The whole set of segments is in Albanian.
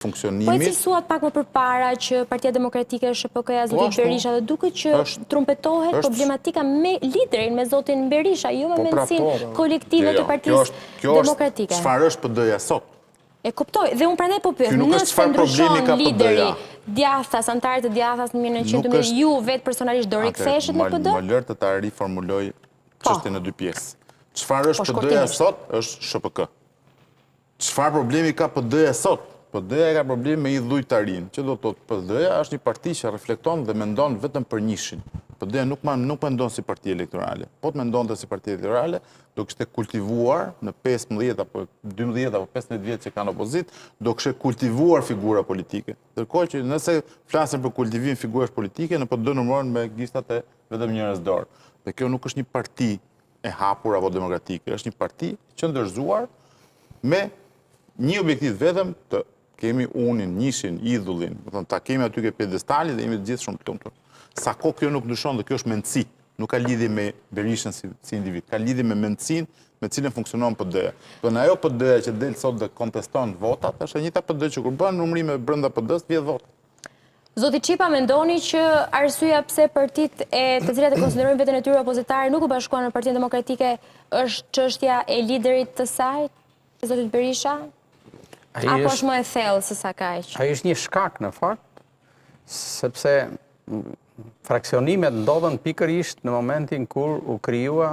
funksionimit. Po e cilësuat pak më përpara që Partia Demokratike SHPK-ja zotit Berisha dhe duke që trumpetohet problematika me liderin, me zotin Berisha, jo me mendësinë kolektive të Partisë Demokratike. Çfarë është PD-ja sot? E kuptoj, dhe unë prandaj po pyet, nëse ndryshon lideri djathtas, antarët e djathtas në 1900, ju vetë personalisht do riktheheshet në PD? Më lër të ta riformuloj çështjen në dy pjesë. Çfarë është PD-ja sot? Është SHPK. Çfarë problemi ka PD-ja sot? PD-ja ka problem me idhujtarinë, që do të thotë PD-ja është një parti që reflekton dhe mendon vetëm për nishin. PD-ja nuk mendon si parti elektorale. Po të mendonte si parti elektorale, do kishte kultivuar në 15 apo 12 apo 15 vjet që kanë opozit, do kishte kultivuar figura politike. Ndërkohë që nëse flasim për kultivim figurash politike, në PD numërohen me gishtat e vetëm njerëz dorë. Dhe kjo nuk është një parti e hapur apo demokratike, është një parti qëndërzuar me një objektiv vetëm të kemi unin, nishin, idhullin, ta kemi aty ke pjedestali dhe jemi të gjithë shumë të lumtur. Sa kohë kjo nuk ndryshon dhe kjo është mendësi, nuk ka lidhje me Berishën si individ, ka lidhje me mendësinë me cilën funksionon PD-ja. Do në ajo PD-ja që del sot dhe konteston votat, është e njëjta PD që kur bën numërime brenda PD-s vjedh votat. Zoti Çipa, mendoni që arsyeja pse partitë të cilat e konsiderojnë veten e tyre opozitare nuk u bashkuan në Partinë Demokratike është çështja e liderit të saj, zotit Berisha? Apo është më e thellë se sa kaq? Ai është një shkak në fakt, sepse fraksionimet ndodhen pikërisht në momentin kur u krijua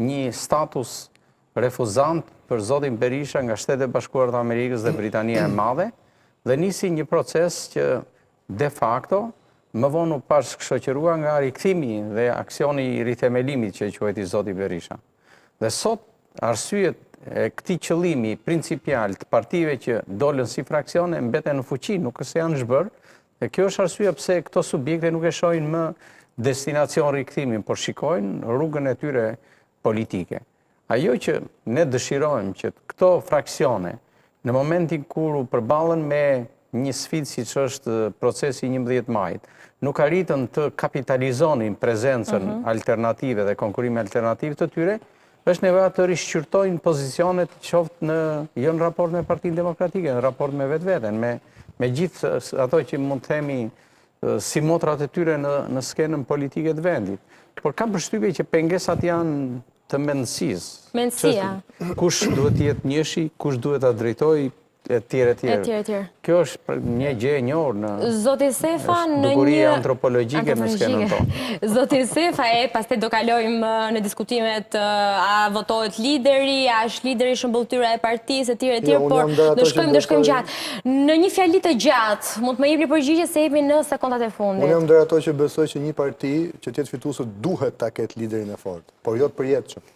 një status refuzant për zotin Berisha nga Shtetet e Bashkuara të Amerikës dhe Britania e Madhe, dhe nisi një proces që de facto më vonë u shoqërua nga rikthimi dhe aksioni i rithemelimit që quajti zoti Berisha. Dhe sot arsyet e këtij qëllimi principial të partive që dolën si fraksione mbeten në fuqi, nuk se janë zhbër, dhe kjo është arsyeja pse këto subjekte nuk e shohin më destinacion rikthimin, por shikojnë rrugën e tyre politike. Ajo që ne dëshirojmë që këto fraksione, në momentin kur u përballen me një sfidë siç është procesi 11 majit, nuk arritën të kapitalizonin prezencën alternative dhe konkurime alternative të tyre, është nevoja të rishqyrtojnë pozicionet qoftë jo në raport me Partinë Demokratike, në raport me vetveten, me gjithë ato që mund të themi si motrat e tyre në skenën politike të vendit. Por kam përshtypje që pengesat janë të mendësisë. Mendësia. Kush duhet të jetë njëshi, kush duhet ta drejtojë, e tjerë. Kjo është një gjë e njohur në bukuria antropologjike në skenën tonë. Zoti Sefa, pastaj do kalojmë në diskutimet a votohet lideri, a është lideri shëmbulltyra e partisë, etj, por do shkojmë gjatë. Në një fjali të gjatë, mund të më jepni përgjigje se jemi në sekondat e fundit. Unë jam ndër ato që besoj që një parti që të jetë fituese duhet ta ketë liderin e fortë, por jo të përjetshëm.